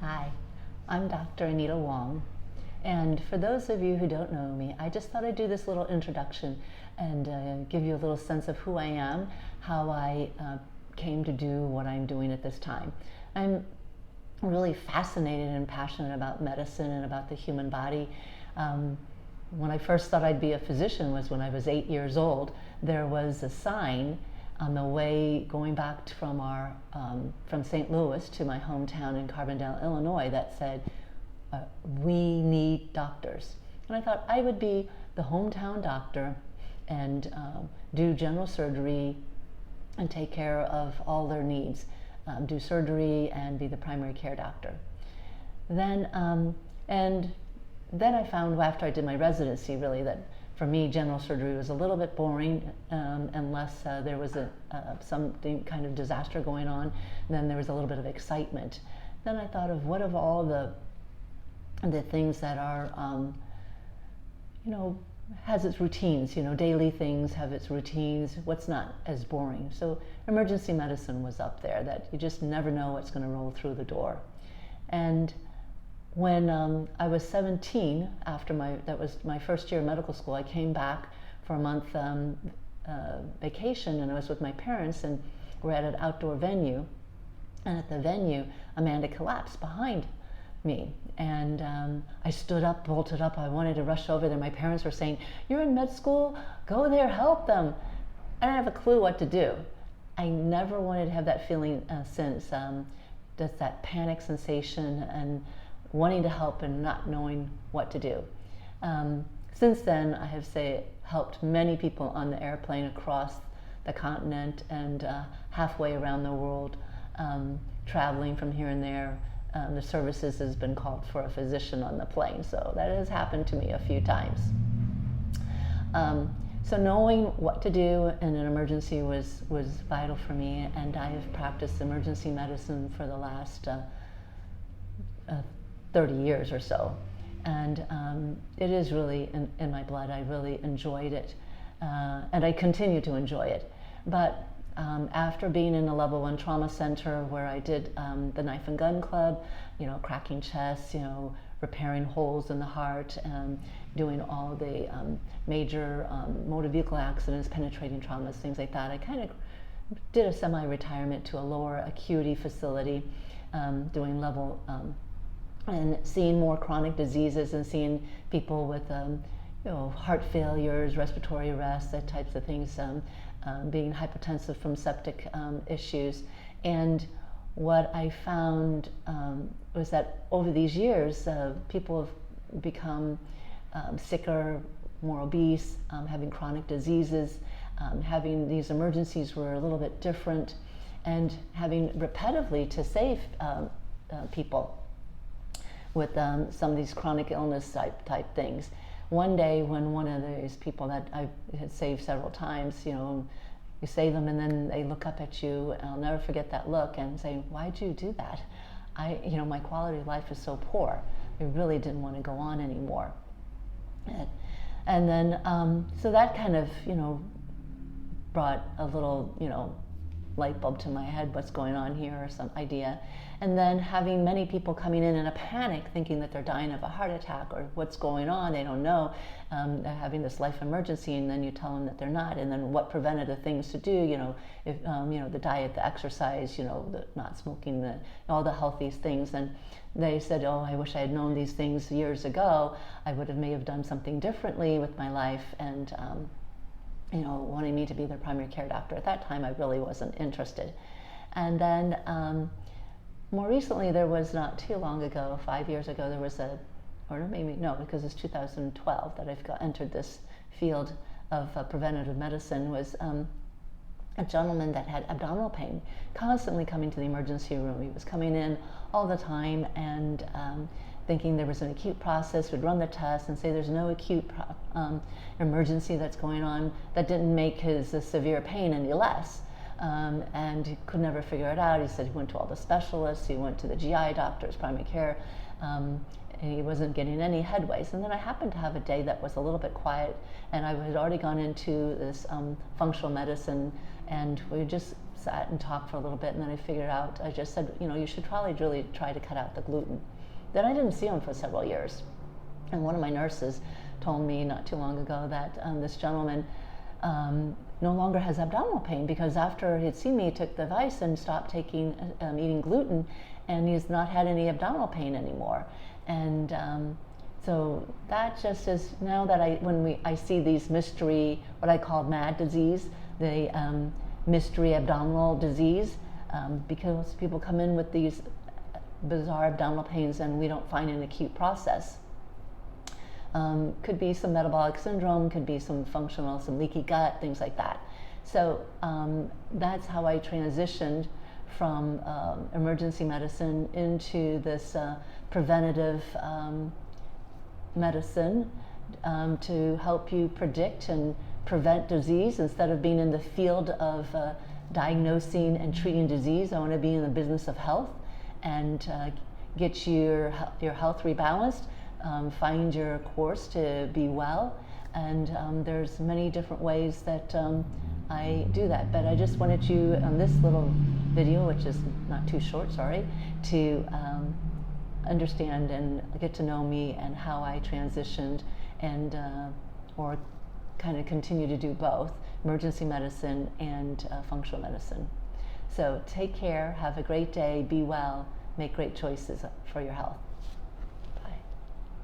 Hi, I'm Dr. Anita Wang, and for those of you who don't know me, I just thought I'd do this little introduction and give you a little sense of who I am, how I came to do what I'm doing at this time. I'm really fascinated and passionate about medicine and about the human body. When I first thought I'd be a physician was when I was 8 years old. There was a sign on the way going back from St. Louis to my hometown in Carbondale, Illinois, that said, "We need doctors." And I thought I would be the hometown doctor and do general surgery and take care of all their needs, do surgery and be the primary care doctor. Then I found after I did my residency really that for me general surgery was a little bit boring unless there was some kind of disaster going on. Then there was a little bit of excitement. Then I thought of what of all the things that are has its routines, daily things have its routines, what's not as boring. So emergency medicine was up there, that you just never know what's going to roll through the door. And when I was 17, that was my first year of medical school, I came back for a month vacation, and I was with my parents, and we're at an outdoor venue. And at the venue, Amanda collapsed behind me, and I stood up, bolted up. I wanted to rush over there. My parents were saying, "You're in med school, go there, help them." I didn't have a clue what to do. I never wanted to have that feeling since, just that panic sensation and wanting to help and not knowing what to do. Since then, I have helped many people on the airplane across the continent and halfway around the world, traveling from here and there. The services has been called for a physician on the plane, so that has happened to me a few times. So knowing what to do in an emergency was vital for me, and I have practiced emergency medicine for the last 30 years or so, and it is really in my blood. I really enjoyed it, and I continue to enjoy it. But after being in a level 1 trauma center where I did the knife and gun club, cracking chests, repairing holes in the heart, doing all the major motor vehicle accidents, penetrating traumas, things like that, I kind of did a semi-retirement to a lower acuity facility, doing level and seeing more chronic diseases and seeing people with heart failures, respiratory arrest, that types of things, being hypertensive from septic issues. And what I found was that over these years, people have become sicker, more obese, having chronic diseases, having these emergencies were a little bit different, and having repetitively to save people with some of these chronic illness type things. One day when one of these people that I had saved several times, you save them and then they look up at you, and I'll never forget that look, and say, "Why'd you do that? My quality of life is so poor. I really didn't want to go on anymore." And then, so that kind of, brought a little, light bulb to my head, what's going on here, or some idea. And then having many people coming in a panic, thinking that they're dying of a heart attack or what's going on, they don't know, they're having this life emergency, and then you tell them that they're not, and then what preventative things to do, if the diet, the exercise, the not smoking, all the healthy things. And they said, "Oh, I wish I had known these things years ago. I may have done something differently with my life," and wanting me to be their primary care doctor. At that time, I really wasn't interested. And then more recently, there was not too long ago, 5 years ago, there was because it's 2012 that I've entered this field of preventative medicine, was a gentleman that had abdominal pain, constantly coming to the emergency room. He was coming in all the time and thinking there was an acute process, would run the test and say there's no acute emergency that's going on. That didn't make his severe pain any less. And he could never figure it out. He said he went to all the specialists, he went to the GI doctors, primary care, and he wasn't getting any headways. And then I happened to have a day that was a little bit quiet, and I had already gone into this functional medicine, and we were just sat and talked for a little bit, and then I figured out, I just said, you should probably really try to cut out the gluten. Then I didn't see him for several years. And one of my nurses told me not too long ago that this gentleman no longer has abdominal pain, because after he'd seen me, he took the advice and stopped eating gluten, and he's not had any abdominal pain anymore. And so that just is, now that I see these mystery, what I call MAD disease, the mystery abdominal disease, because people come in with these bizarre abdominal pains and we don't find an acute process. Could be some metabolic syndrome, could be some functional, some leaky gut, things like that. So that's how I transitioned from emergency medicine into this preventative medicine to help you predict and prevent disease. Instead of being in the field of diagnosing and treating disease, I want to be in the business of health and get your health rebalanced, find your course to be well, and there's many different ways that I do that. But I just wanted you, on this little video, which is not too short, sorry, to understand and get to know me and how I transitioned and or kind of continue to do both emergency medicine and functional medicine. So take care, have a great day, be well, make great choices for your health.